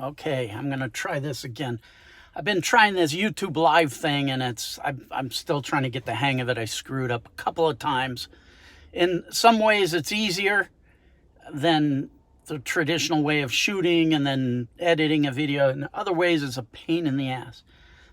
Okay, I'm going to try this again. I've been trying this YouTube live thing and I'm still trying to get the hang of it. I screwed up a couple of times. In some ways it's easier than the traditional way of shooting and then editing a video. In other ways it's a pain in the ass.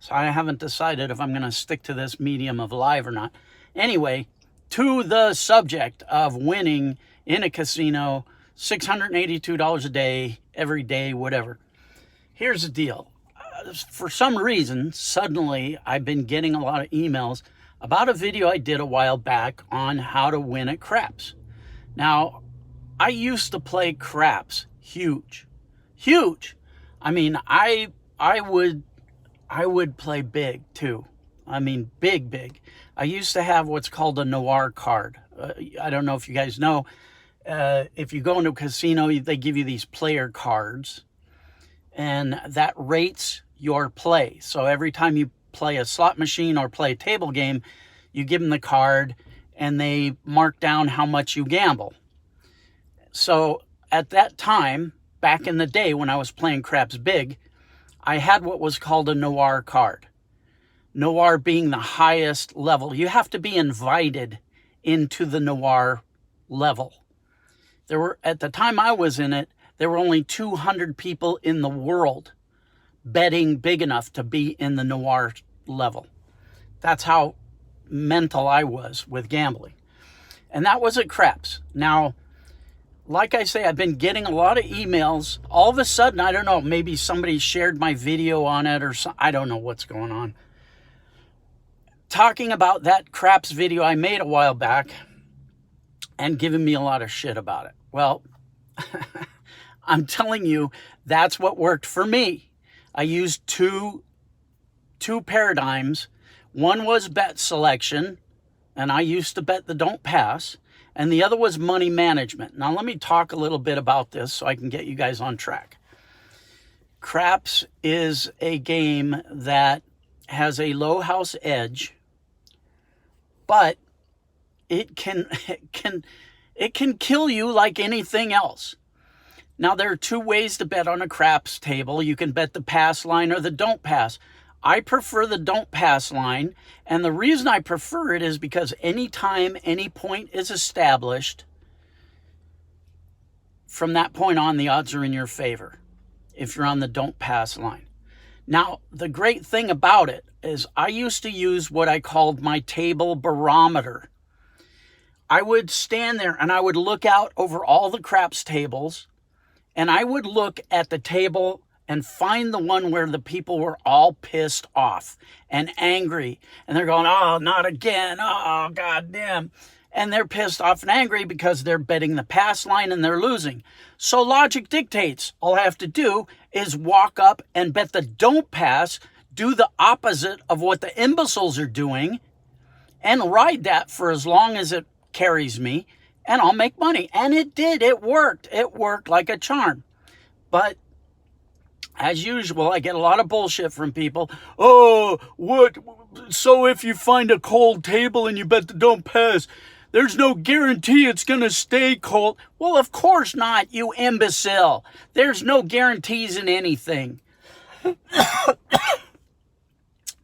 So I haven't decided if I'm going to stick to this medium of live or not. Anyway, to the subject of winning in a casino, $682 a day, every day, whatever. Here's the deal. For some reason, suddenly I've been getting a lot of emails about a video I did a while back on how to win at craps. Now, I used to play craps huge. I mean, I would play big too. I mean, big. I used to have what's called a noir card. I don't know if you guys know. If you go into a casino, they give you these player cards, and that rates your play. So every time you play a slot machine or play a table game, you give them the card, and they mark down how much you gamble. So at that time, back in the day when I was playing craps big, I had what was called a noir card. Noir being the highest level. You have to be invited into the noir level. There were, at the time I was in it, there were only 200 people in the world betting big enough to be in the noir level. That's how mental I was with gambling. And that was at craps. Now, like I say, I've been getting a lot of emails. All of a sudden, I don't know, maybe somebody shared my video on it or something. I don't know what's going on. Talking about that craps video I made a while back and giving me a lot of shit about it. Well, I'm telling you, that's what worked for me. I used two paradigms. One was bet selection, and I used to bet the don't pass. And the other was money management. Now, let me talk a little bit about this so I can get you guys on track. Craps is a game that has a low house edge, but it can kill you like anything else. Now, there are two ways to bet on a craps table. You can bet the pass line or the don't pass. I prefer the don't pass line, and the reason I prefer it is because anytime any point is established, from that point on, the odds are in your favor if you're on the don't pass line. Now, the great thing about it is I used to use what I called my table barometer. I would stand there and I would look out over all the craps tables, and I would look at the table and find the one where the people were all pissed off and angry. And they're going, oh, not again. Oh, goddamn. And they're pissed off and angry because they're betting the pass line and they're losing. So logic dictates. All I have to do is walk up and bet the don't pass, do the opposite of what the imbeciles are doing, and ride that for as long as it carries me, and I'll make money. And it did. It worked. It worked like a charm. But as usual, I get a lot of bullshit from people. Oh, what? So if you find a cold table and you bet the don't pass, there's no guarantee it's going to stay cold. Well, of course not, you imbecile. There's no guarantees in anything.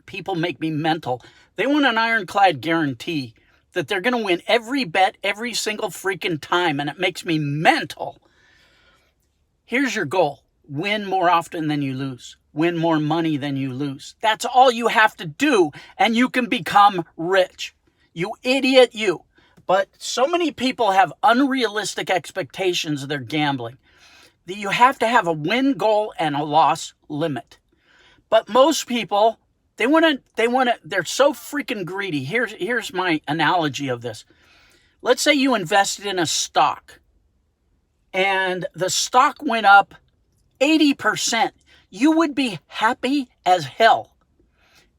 People make me mental. They want an ironclad guarantee that they're going to win every bet every single freaking time, and it makes me mental. Here's your goal. Win more often than you lose. Win more money than you lose. That's all you have to do, and you can become rich. You idiot, you. But so many people have unrealistic expectations of their gambling that you have to have a win goal and a loss limit. But most people, they're so freaking greedy. Here's my analogy of this. Let's say you invested in a stock, and the stock went up 80%, you would be happy as hell.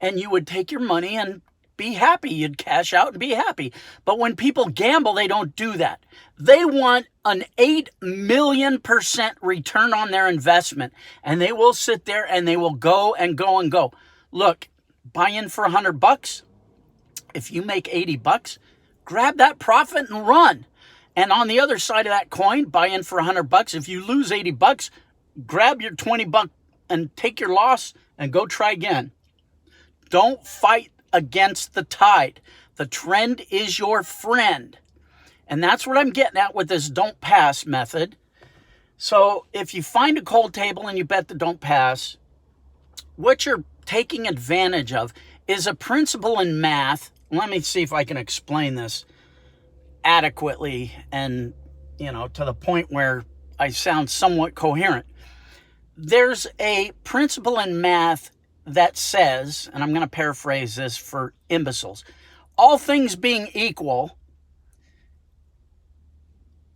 And you would take your money and be happy. You'd cash out and be happy. But when people gamble, they don't do that. They want an 8,000,000% return on their investment. And they will sit there and they will go and go and go. Look, buy in for $100. If you make $80, grab that profit and run. And on the other side of that coin, buy in for $100. If you lose $80, grab your 20 buck and take your loss and go try again. Don't fight against the tide. The trend is your friend. And that's what I'm getting at with this don't pass method. So if you find a cold table and you bet the don't pass, what you're taking advantage of is a principle in math. Let me see if I can explain this adequately and, to the point where I sound somewhat coherent. There's a principle in math that says, and I'm going to paraphrase this for imbeciles, all things being equal,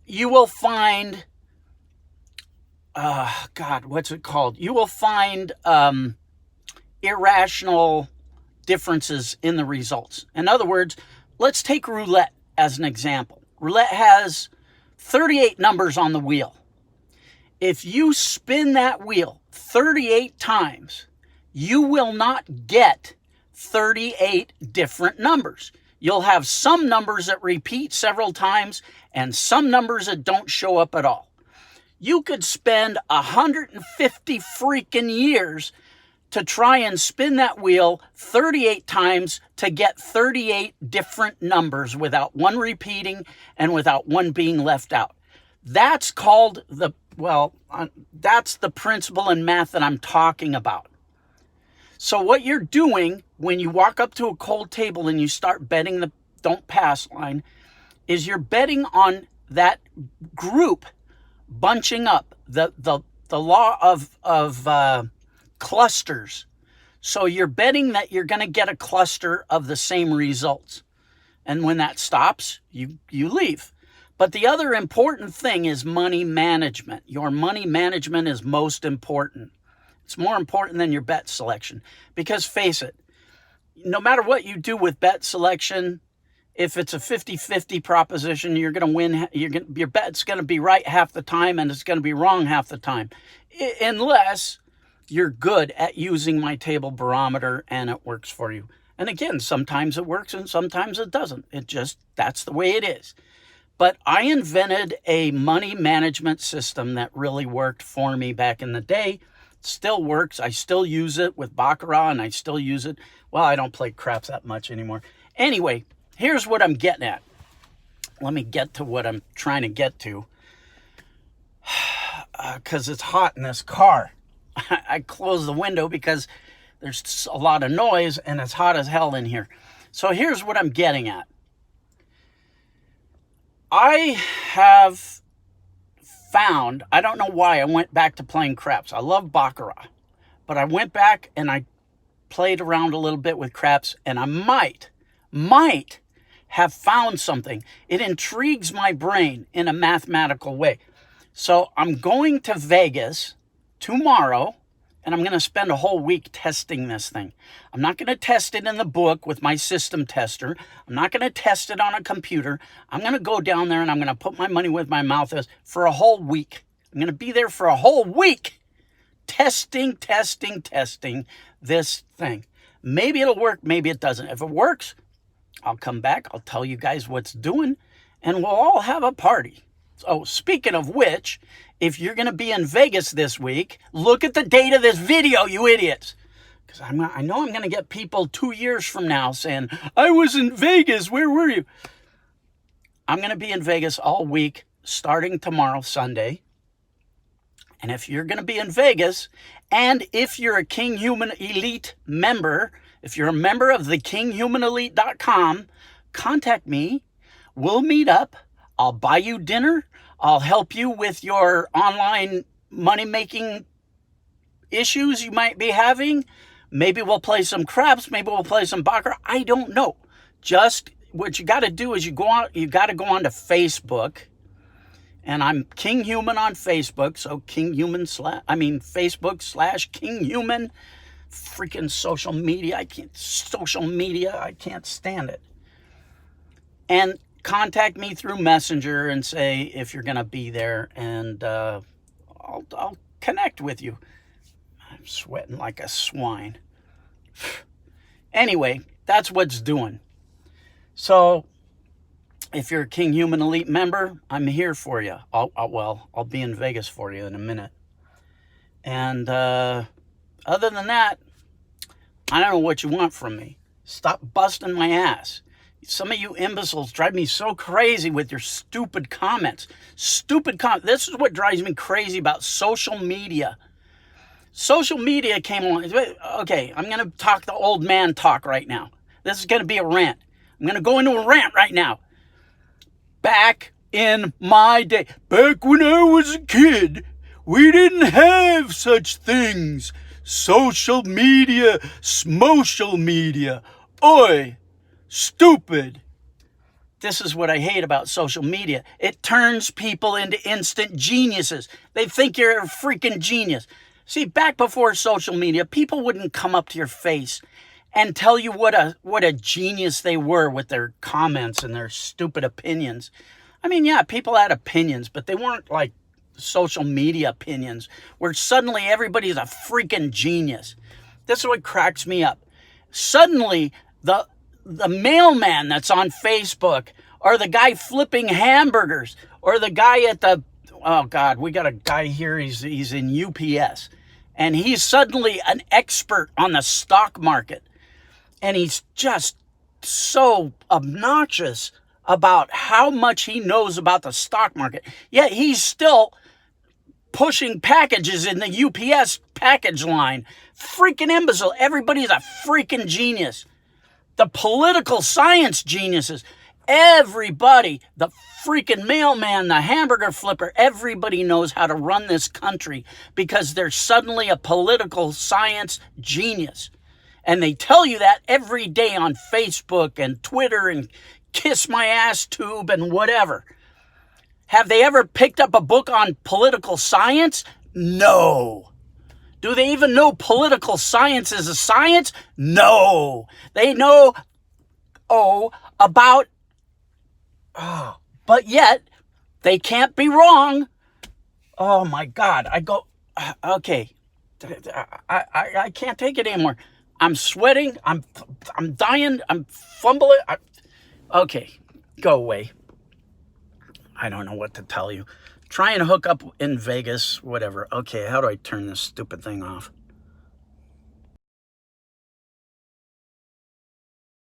you will find, what's it called? You will find irrational differences in the results. In other words, let's take roulette as an example. Roulette has 38 numbers on the wheel. If you spin that wheel 38 times, you will not get 38 different numbers. You'll have some numbers that repeat several times and some numbers that don't show up at all. You could spend 150 freaking years to try and spin that wheel 38 times to get 38 different numbers without one repeating and without one being left out. That's called that's the principle in math that I'm talking about. So what you're doing when you walk up to a cold table and you start betting the don't pass line is you're betting on that group bunching up, the law of clusters. So you're betting that you're going to get a cluster of the same results. And when that stops, you leave. But the other important thing is money management. Your money management is most important. It's more important than your bet selection. Because face it, no matter what you do with bet selection, if it's a 50-50 proposition, you're going to win. Your bet's going to be right half the time and it's going to be wrong half the time. Unless you're good at using my table barometer and it works for you. And again, sometimes it works and sometimes it doesn't. That's the way it is. But I invented a money management system that really worked for me back in the day. It still works. I still use it with Baccarat and I still use it. Well, I don't play craps that much anymore. Anyway, here's what I'm getting at. Let me get to what I'm trying to get to. Because it's hot in this car. I closed the window because there's a lot of noise and it's hot as hell in here. So here's what I'm getting at. I have found, I don't know why I went back to playing craps. I love Baccarat. But I went back and I played around a little bit with craps and I might have found something. It intrigues my brain in a mathematical way. So I'm going to Vegas tomorrow and I'm going to spend a whole week testing this thing. I'm not going to test it in the book with my system tester. I'm not going to test it on a computer. I'm going to go down there and I'm going to put my money where my mouth is for a whole week. I'm going to be there for a whole week testing this thing. Maybe it'll work, maybe it doesn't. If it works, I'll come back. I'll tell you guys what's doing and we'll all have a party. So speaking of which, if you're going to be in Vegas this week, look at the date of this video, you idiots. Because I know I'm going to get people 2 years from now saying, I was in Vegas, where were you? I'm going to be in Vegas all week, starting tomorrow, Sunday. And if you're going to be in Vegas, and if you're a Kinghuman Elite member, if you're a member of the KinghumanElite.com, contact me. We'll meet up. I'll buy you dinner. I'll help you with your online money-making issues you might be having. Maybe we'll play some craps. Maybe we'll play some baccarat. I don't know. Just what you got to do is you got to go on to Facebook. And I'm Kinghuman on Facebook. So Facebook/Kinghuman. Freaking social media. I can't stand it. And contact me through Messenger and say if you're going to be there, and I'll connect with you. I'm sweating like a swine. Anyway, that's what's doing. So if you're a Kinghuman Elite member, I'm here for you. I'll be in Vegas for you in a minute. And other than that, I don't know what you want from me. Stop busting my ass. Some of you imbeciles drive me so crazy with your stupid comments. This is what drives me crazy about social media. Social media came along. Okay, I'm going to talk the old man talk right now. This is going to be a rant. I'm going to go into a rant right now. Back in my day, back when I was a kid, we didn't have such things. Social media, smocial media. Oi, stupid. This is what I hate about social media. It turns people into instant geniuses. They think you're a freaking genius. See, back before social media, people wouldn't come up to your face and tell you what a genius they were with their comments and their stupid opinions. I mean, yeah, people had opinions, but they weren't like social media opinions where suddenly everybody's a freaking genius. This is what cracks me up. Suddenly, the mailman that's on Facebook, or the guy flipping hamburgers, or the guy at the, oh God, we got a guy here, he's in UPS, and he's suddenly an expert on the stock market. And he's just so obnoxious about how much he knows about the stock market. Yet he's still pushing packages in the UPS package line. Freaking imbecile. Everybody's a freaking genius. The political science geniuses. Everybody, the freaking mailman, the hamburger flipper, everybody knows how to run this country because they're suddenly a political science genius. And they tell you that every day on Facebook and Twitter and Kiss My Ass Tube and whatever. Have they ever picked up a book on political science? No. Do they even know political science is a science? No. They know, about, but yet they can't be wrong. Oh my God. Okay. I can't take it anymore. I'm sweating. I'm dying. I'm fumbling. Okay, go away. I don't know what to tell you. Try and hook up in Vegas, whatever. Okay, how do I turn this stupid thing off?